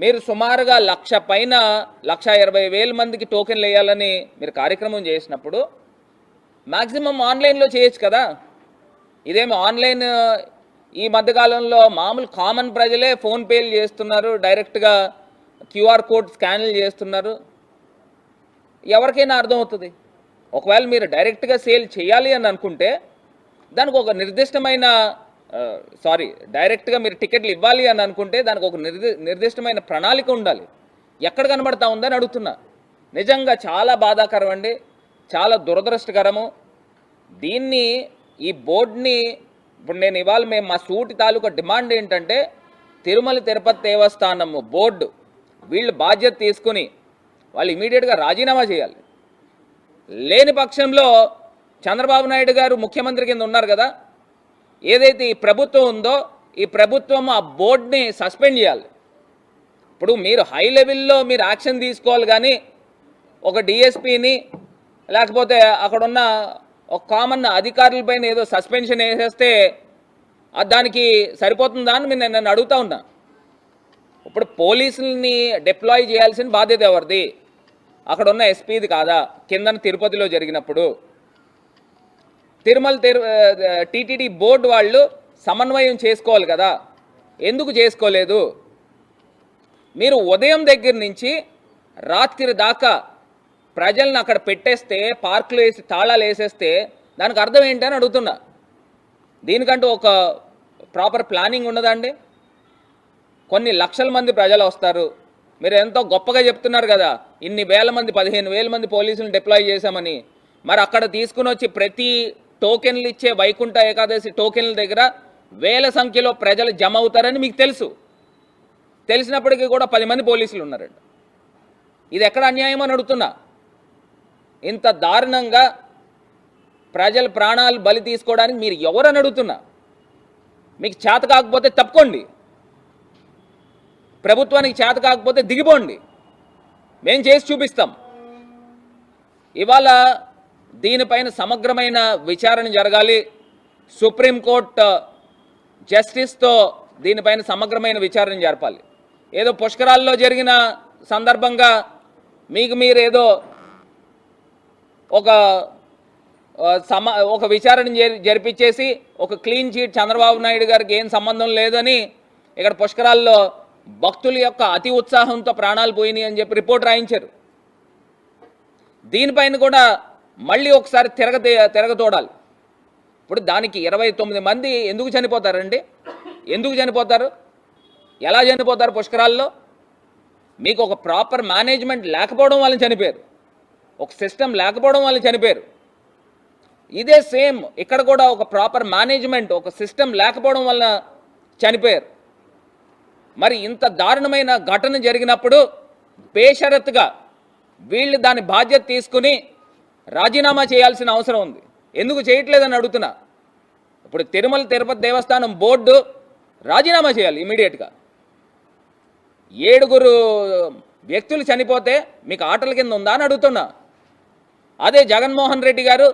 మీరు సుమారుగా 1,00,000 పైన 1,20,000 మందికి టోకెన్లు వేయాలని మీరు కార్యక్రమం చేసినప్పుడు మ్యాక్సిమం ఆన్లైన్లో చేయొచ్చు కదా. ఇదేమి ఆన్లైన్ ఈ మధ్యకాలంలో మామూలు కామన్ ప్రజలే ఫోన్పేలు చేస్తున్నారు, డైరెక్ట్గా క్యూఆర్ కోడ్ స్కాన్లు చేస్తున్నారు. ఎవరికైనా అర్థమవుతుంది. ఒకవేళ మీరు డైరెక్ట్గా సేల్ చేయాలి అని అనుకుంటే దానికి ఒక నిర్దిష్టమైన డైరెక్ట్గా మీరు టికెట్లు ఇవ్వాలి అని అనుకుంటే దానికి ఒక నిర్దిష్టమైన ప్రణాళిక ఉండాలి. ఎక్కడ కనబడతా ఉందని అడుగుతున్నా. నిజంగా చాలా బాధాకరం అండి, చాలా దురదృష్టకరము. దీన్ని ఈ బోర్డుని ఇప్పుడు నేను ఇవాళ మేము మా సూటి తాలూకా డిమాండ్ ఏంటంటే తిరుమల తిరుపతి దేవస్థానము బోర్డు వీళ్ళు బాధ్యత తీసుకుని వాళ్ళు ఇమీడియట్గా రాజీనామా చేయాలి. లేని పక్షంలో చంద్రబాబు నాయుడు గారు ముఖ్యమంత్రి కింద ఉన్నారు కదా, ఏదైతే ఈ ప్రభుత్వం ఉందో ఈ ప్రభుత్వం ఆ బోర్డుని సస్పెండ్ చేయాలి. ఇప్పుడు మీరు హై లెవెల్లో మీరు యాక్షన్ తీసుకోవాలి, కానీ ఒక డిఎస్పీని లేకపోతే అక్కడున్న ఒక కామన్ అధికారులపైన ఏదో సస్పెన్షన్ వేసేస్తే దానికి సరిపోతుందా అని నేను అడుగుతా ఉన్నా. ఇప్పుడు పోలీసుల్ని డిప్లాయ్ చేయాల్సిన బాధ్యత ఎవరిది? అక్కడ ఉన్న ఎస్పీది కాదా? కిందన తిరుపతిలో జరిగినప్పుడు టీటీడీ బోర్డు వాళ్ళు సమన్వయం చేసుకోవాలి కదా, ఎందుకు చేసుకోలేదు? మీరు ఉదయం దగ్గర నుంచి రాత్రి దాకా ప్రజల్ని అక్కడ పెట్టేస్తే, పార్కులు వేసి తాళాలు వేసేస్తే దానికి అర్థం ఏంటని అడుగుతున్నా. దీనికంటూ ఒక ప్రాపర్ ప్లానింగ్ ఉన్నదండి. కొన్ని లక్షల మంది ప్రజలు వస్తారు, మీరు ఎంతో గొప్పగా చెప్తున్నారు కదా, ఇన్ని వేల మంది 15,000 మంది పోలీసులను డిప్లాయ్ చేశామని. మరి అక్కడ తీసుకుని వచ్చి ప్రతి టోకెన్లు ఇచ్చే వైకుంఠ ఏకాదశి టోకెన్ల దగ్గర వేల సంఖ్యలో ప్రజలు జమ అవుతారని మీకు తెలుసు. తెలిసినప్పటికీ కూడా 10 మంది పోలీసులు ఉన్నారండి. ఇది ఎక్కడ అన్యాయం అని అడుగుతున్నా. ఇంత దారుణంగా ప్రజల ప్రాణాలు బలి తీసుకోవడానికి మీరు ఎవరని అడుగుతున్నా. మీకు చేత కాకపోతే తప్పుకోండి, ప్రభుత్వానికి చేత కాకపోతే దిగిపోండి, మేం చేసి చూపిస్తాం. ఇవాళ దీనిపైన సమగ్రమైన విచారణ జరగాలి. సుప్రీంకోర్టు జస్టిస్తో దీనిపైన సమగ్రమైన విచారణ జరపాలి. ఏదో పుష్కరాల్లో జరిగిన సందర్భంగా మీకు మీరు ఏదో ఒక విచారణ జరిపించేసి ఒక క్లీన్ చీట్ చంద్రబాబు నాయుడు గారికి ఏం సంబంధం లేదని ఇక్కడ పుష్కరాల్లో భక్తుల యొక్క అతి ఉత్సాహంతో ప్రాణాలు పోయినాయి అని చెప్పి రిపోర్ట్ రాయించారు. దీనిపైన కూడా మళ్ళీ ఒకసారి తిరగతోడాలి. ఇప్పుడు దానికి 29 మంది ఎందుకు చనిపోతారండి? ఎందుకు చనిపోతారు? ఎలా చనిపోతారు? పుష్కరాల్లో మీకు ఒక ప్రాపర్ మేనేజ్మెంట్ లేకపోవడం వల్ల చనిపోయారు, ఒక సిస్టమ్ లేకపోవడం వల్ల చనిపోయారు. ఇదే సేమ్ ఇక్కడ కూడా ఒక ప్రాపర్ మేనేజ్మెంట్, ఒక సిస్టమ్ లేకపోవడం వల్ల చనిపోయారు. మరి ఇంత దారుణమైన ఘటన జరిగినప్పుడు బేషరతుగా వీళ్ళు దాని బాధ్యత తీసుకుని రాజీనామా చేయాల్సిన అవసరం ఉంది. ఎందుకు చేయట్లేదని అడుగుతున్నా. ఇప్పుడు తిరుమల తిరుపతి దేవస్థానం బోర్డు రాజీనామా చేయాలి ఇమీడియట్గా. 7 వ్యక్తులు చనిపోతే మీకు ఆటల కింద ఉందా అని అడుగుతున్నా. అదే జగన్మోహన్ రెడ్డి గారు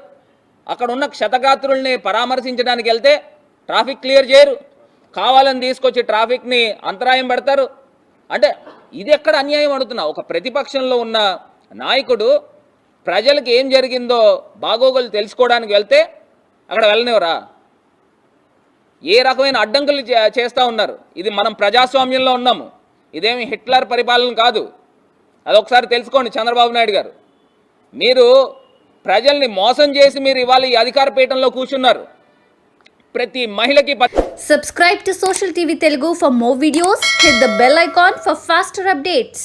అక్కడ ఉన్న క్షతగాత్రుల్ని పరామర్శించడానికి వెళ్తే ట్రాఫిక్ క్లియర్ చేయరు, కావాలని తీసుకొచ్చి ట్రాఫిక్ని అంతరాయం పెడతారు. అంటే ఇది ఎక్కడ అన్యాయం అడుగుతున్నా. ఒక ప్రతిపక్షంలో ఉన్న నాయకుడు ప్రజలకు ఏం జరిగిందో బాగోగులు తెలుసుకోవడానికి వెళ్తే అక్కడ వెళ్ళనివరా? ఏ రకమైన అడ్డంకులు చేస్తూ ఉన్నారు. ఇది మనం ప్రజాస్వామ్యంలో ఉన్నాము, ఇదేమి హిట్లర్ పరిపాలన కాదు. అదొకసారి తెలుసుకోండి చంద్రబాబు నాయుడు గారు. మీరు ప్రజల్ని మోసం చేసి మీరు ఇవాళ ఈ అధికార పీఠంలో కూర్చున్నారు. ప్రతి మహిళకి Subscribe to Social TV Telugu for more videos. Hit the bell icon for faster updates.